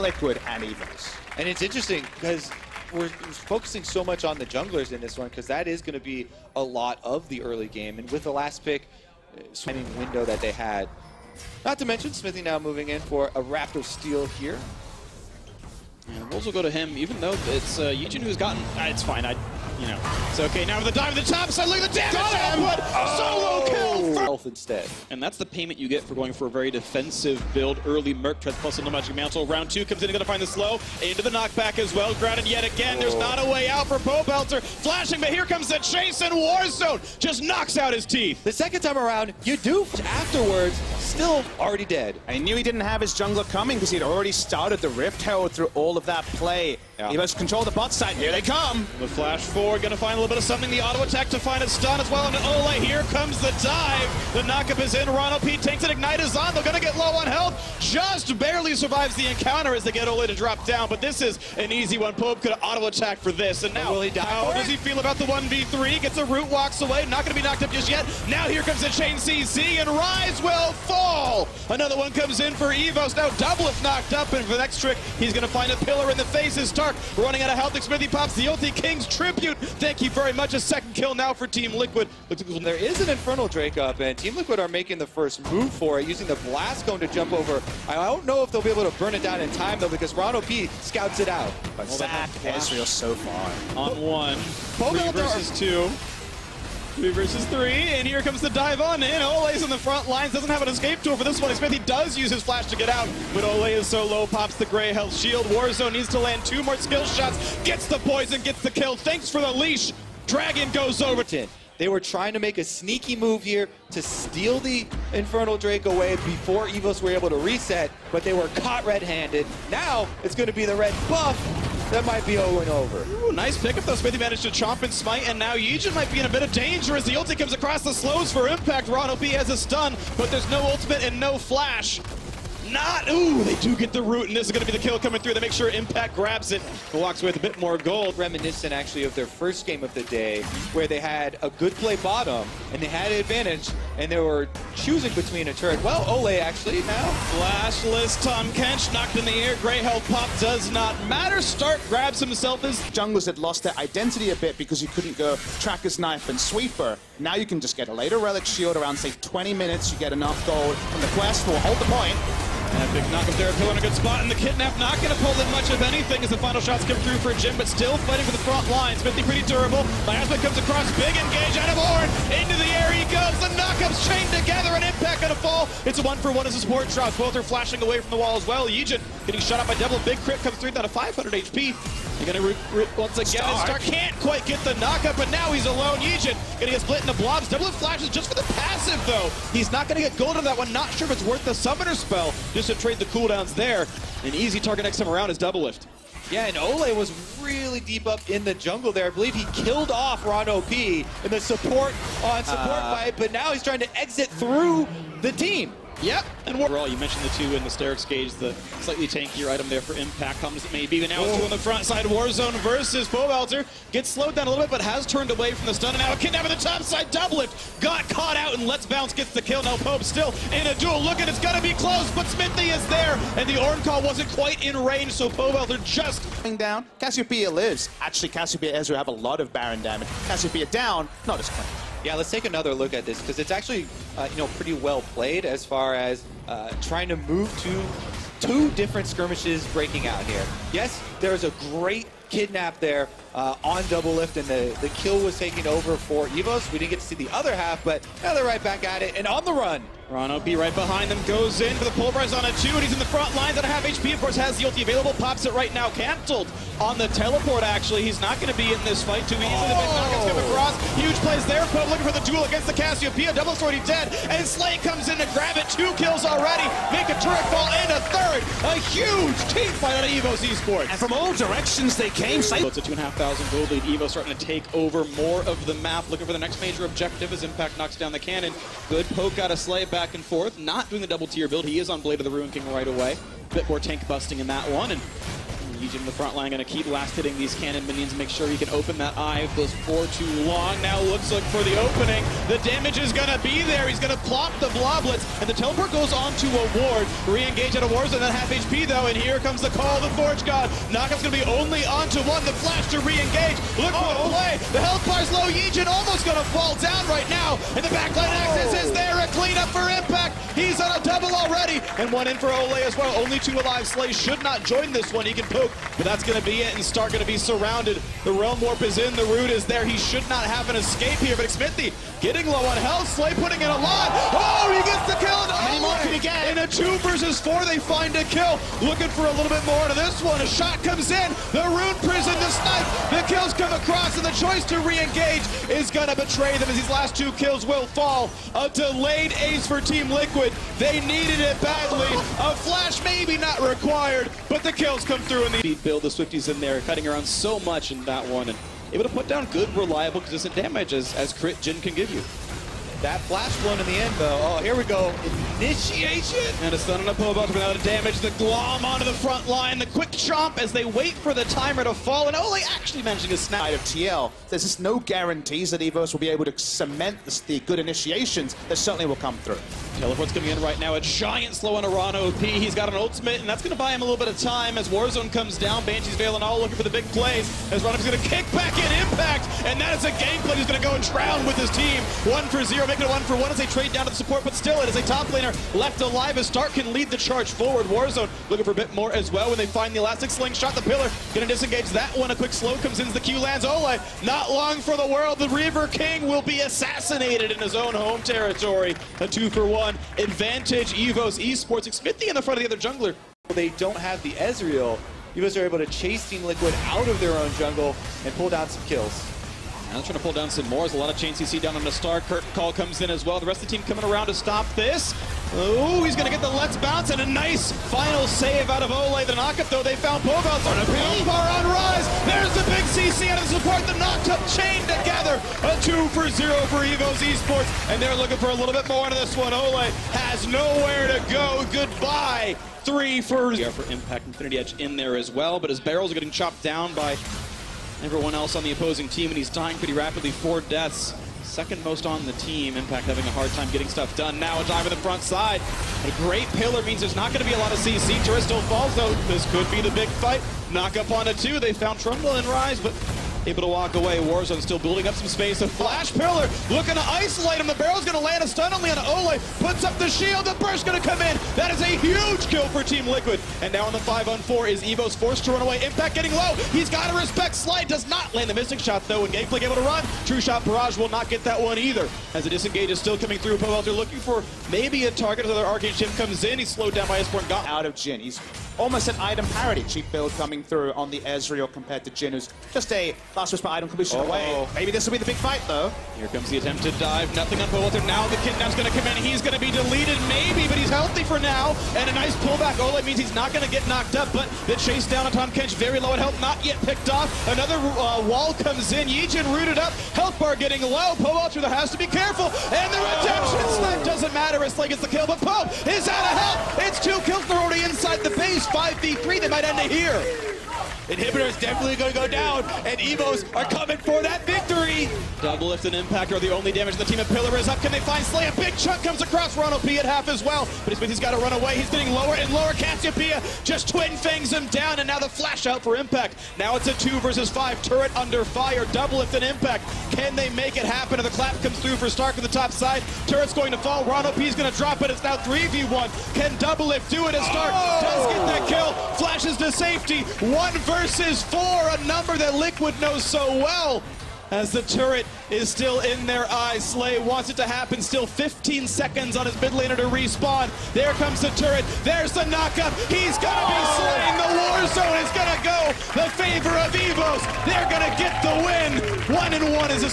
Liquid and EVOS. And it's interesting because we're focusing so much on the junglers in this one because that is going to be a lot of the early game. And with the last pick, swinging window that they had. Not to mention Smithy now moving in for a Raptor steal here. And rolls will go to him, even though it's Yijin who's gotten. It's fine. It's okay. Now with the dive to the top side, look at the damage output! Solo kill! Health instead. And that's the payment you get for going for a very defensive build. Early Merc Treads plus a Magic Mantle. Round 2 comes in, going to find the slow. Into the knockback as well. Grounded yet again. There's not a way out for Pobelter. Flashing, but here comes the chase, and Warzone just knocks out his teeth. The second time around, you do afterwards, still already dead. I knew he didn't have his jungler coming because he'd already started the Rift Herald through all of that play. Yeah. He must control the bot side. Here they come. The flash forward, gonna find a little bit of something. The auto attack to find a stun as well. And Ole, here comes the dive. The knockup is in. Ronald P takes it. Ignite is on. They're gonna get low on health. Just barely survives the encounter as they get Ole to drop down. But this is an easy one. Pope could auto attack for this. And now, will he die how for does it? he feel about the 1v3? Gets a root, walks away. Not gonna be knocked up just yet. Now here comes the chain CC, and Rise will fall. Another one comes in for EVOS. Now double if knocked up, and for the next trick, he's gonna find a pillar in the face. Is Stark running out of health. Smithy pops the Ulti King's tribute. Thank you very much. A second kill now for Team Liquid. There is an Infernal Drake up, and Team Liquid are making the first move for it, using the Blast Cone to jump over. I don't know if they'll be able to burn it down in time, though, because Ronald P scouts it out. But Zach Ezreal so far. On one. 3 versus 2. 3 versus 3, and here comes the dive on in. Ole's on the front lines, doesn't have an escape tool for this one. Smithy does use his flash to get out, but Ole is so low, pops the gray health shield. Warzone needs to land 2 more skill shots, gets the poison, gets the kill. Thanks for the leash. Dragon goes over. They were trying to make a sneaky move here to steal the Infernal Drake away before EVOS were able to reset, but they were caught red-handed. Now it's going to be the red buff. That might be over. Ooh, nice pickup though. Smithy managed to chomp and smite, and now Yijin might be in a bit of danger as the ulti comes across the slows for impact. Ronald B has a stun, but there's no ultimate and no flash. Ooh, they do get the root, and this is going to be the kill coming through. They make sure Impact grabs it and walks away with a bit more gold. Reminiscent, actually, of their first game of the day, where they had a good play bottom, and they had an advantage, and they were choosing between a turret. Well, Ole, actually, now. Flashless Tom Kench knocked in the air. Gray health pop does not matter. Stark grabs himself as Junglers had lost their identity a bit because you couldn't go Tracker's Knife and Sweeper. Now you can just get a later Relic Shield around, say, 20 minutes. You get enough gold, and the quest will hold the point. And a big knockup there, Pillar in a good spot, and the Kidnap not going to pull in much of anything as the final shots come through for Jim, but still fighting for the front line. Smithy pretty durable. Miasma comes across, big engage out of Orn. Into the air he goes. The knockup's chained together, and Impact going to fall. It's a 1-for-1 as a support drops. Both are flashing away from the wall as well. Yijin getting shot up by double. Big crit comes through down to 500 HP. You're going to once again. Stark can't quite get the knockup, but now he's alone. Yijin going to get split into blobs. Double flashes just for the passive, though. He's not going to get gold on that one. Not sure if it's worth the summoner spell just to trade the cooldowns there. An easy target next time around is double lift. Yeah, and Ole was really deep up in the jungle there. I believe he killed off Ron P in the support fight, but now he's trying to exit through the team. Yep, and overall, you mentioned the 2 in the Sterix Gauge, the slightly tankier item there for Impact comes it may be, but now it's 2 on the front side. Warzone versus Pobelter gets slowed down a little bit, but has turned away from the stun, and now a Kidnap on the top side, double lift, got caught out, and Let's Bounce gets the kill. Now Pope still in a duel, look at it's gonna be close, but Smithy is there, and the Orn Call wasn't quite in range, so Pobelter just Going down. Cassiopeia lives. Actually, Cassiopeia Ezreal have a lot of Baron damage. Cassiopeia down, not as clean. Yeah, let's take another look at this because it's actually, pretty well played as far as trying to move to 2 different skirmishes breaking out here. Yes, there's a great Kidnap there on double lift, and the kill was taken over for EVOS. We didn't get to see the other half, but now they're right back at it and on the run. Ron B right behind them, goes in for the pulverize on a 2, and he's in the front lines at a half HP. Of course, has the ulti available, pops it right now, canceled on the teleport. Actually, he's not going to be in this fight too easily. The big knockouts come across, huge plays there. Pope looking for the duel against the Cassiopeia. Double's already dead, and Slay comes in to grab it. 2 kills already, make a turret fall and a 3rd. A huge team fight out of EVOS Esports. And from all directions they came. So it's a 2,500 gold lead. EVOS starting to take over more of the map, looking for the next major objective as Impact knocks down the cannon. Good poke out of Slay back and forth, not doing the double tier build. He is on Blade of the Ruin King right away. Bit more tank busting in that one, and Egypt in the front line, going to keep last hitting these cannon minions and make sure he can open that eye if goes for too long. Now looks like for the opening, the damage is going to be there. He's going to plop the bloblets, and the teleport goes on to a ward. Re-engage out of Warzone, then half HP though, and here comes the call of the Forge God. Knockup's going to be only onto one. The flash to re-engage. Look for the play. The health bar's low. Yijin almost going to fall down right now, and the backline access is there. A cleanup for Impact. He's on a double already, and one in for Ole as well. Only two alive. Slay should not join this one. He can poke, but that's going to be it, and Stark going to be surrounded. The Realm Warp is in. The root is there. He should not have an escape here, but Smithy getting low on health. Slay putting in a lot. Oh, he gets the kill. How many more can he get? In a 2 versus 4, they find a kill. Looking for a little bit more to this one. A shot comes in. The Rune Prison, the snipe. The kills come across, and the choice to re-engage is going to betray them as these last 2 kills will fall. A delayed ace for Team Liquid. They needed it badly. A flash maybe not required, but the kills come through in the speed build. The Swifties in there cutting around so much in that one, and able to put down good, reliable, consistent damage as Crit Jin can give you. That flash one in the end, though. Oh, here we go. Initiation. And a stun on a Pobot without a damage. The glom onto the front line. The quick chomp as they wait for the timer to fall. And Ole actually managing to snap. Of TL, there's just no guarantees that EVOS will be able to cement the good initiations that certainly will come through. Teleport's coming in right now. A giant slow on Iran OP. He's got an ultimate, and that's going to buy him a little bit of time as Warzone comes down. Banshee's Veil and all looking for the big plays. As Ronum's going to kick back in Impact, and that is a gameplay who's going to go and drown with his team. 1 for 0, making it 1 for 1 as they trade down to the support, but still it is a top laner left alive as Stark can lead the charge forward. Warzone looking for a bit more as well when they find the elastic slingshot. The pillar going to disengage that one. A quick slow comes in as the Q lands. Ole, not long for the world. The Reaver King will be assassinated in his own home territory. A 2 for 1 advantage. EVOS Esports. Smithy in the front of the other jungler. They don't have the Ezreal. EVOS are able to chase Team Liquid out of their own jungle and pull down some kills. Now trying to pull down some more. There's a lot of chain CC down on the Star. Curtain call comes in as well. The rest of the team coming around to stop this. Oh, he's going to get the Let's Bounce and a nice final save out of Ole. The knockup, though, they found Pobel's on a bar on Rise. There's the big CC out of the support. The knocked up chain together. A 2 for 0 for EVOS Esports. And they're looking for a little bit more into this one. Ole has nowhere to go. Goodbye. 3 for Impact. Infinity Edge in there as well. But his barrels are getting chopped down by everyone else on the opposing team, and he's dying pretty rapidly. 4 deaths. Second most on the team. Impact having a hard time getting stuff done. Now a dive on the front side. But a great pillar means there's not going to be a lot of CC. Turret still falls, though. This could be the big fight. Knock up on it, too. They found Trundle and Rise, but able to walk away. Warzone still building up some space. A flash pillar looking to isolate him. The barrel's going to land a stun only on Ole. Puts up the shield. The burst going to come in. That is a huge kill for Team Liquid. And now on the 5-on-4 is EVOS forced to run away. Impact getting low. He's got to respect Slide. Does not land the missing shot, though. And Gangplank able to run. True Shot Barrage will not get that one either. As the disengage is still coming through. Pobelter looking for maybe a target. Another Arcane Shift comes in. He's slowed down by Esper and got out of Jin. He's almost an item parity. Cheap build coming through on the Ezreal compared to Jin, who's just a last whisper item completion away. Maybe this will be the big fight, though. Here comes the attempted dive. Nothing on Pobelter. Now the kidnap's going to come in. He's going to be deleted, maybe, but he's healthy for now. And a nice pullback. Ole means he's not going to get knocked up, but the chase down on Tom Kench, very low in health, not yet picked off. Another wall comes in. Yijin rooted up. Health bar getting low. Pobelter has to be careful. And the redemption snipe doesn't matter. It's like it's the kill, but Poe is out of health. It's 2 kills. They're already inside the base. 5v3. They might end it here. Inhibitor is definitely going to go down, and EVOS are coming for that victory. Double Lift and Impact are the only damage. The team of Pillar is up. Can they find Slay? A big chunk comes across. Ron OP at half as well, but he's got to run away. He's getting lower and lower. Cassiopeia just twin fangs him down, and now the flash out for Impact. Now it's a 2 versus 5. Turret under fire. Double Lift and Impact. Can they make it happen? And the clap comes through for Stark on the top side. Turret's going to fall. Ron OP is going to drop it. It's now 3v1. Can Double Lift do it as Stark does get that kill? Flashes to safety. 1 versus 4, a number that Liquid knows so well. As the turret is still in their eyes. Slay wants it to happen. Still 15 seconds on his mid laner to respawn. There comes the turret. There's the knockup. He's going to be slain. The Warzone is going to go the favor of EVOS. They're going to get the win. 1-1 is a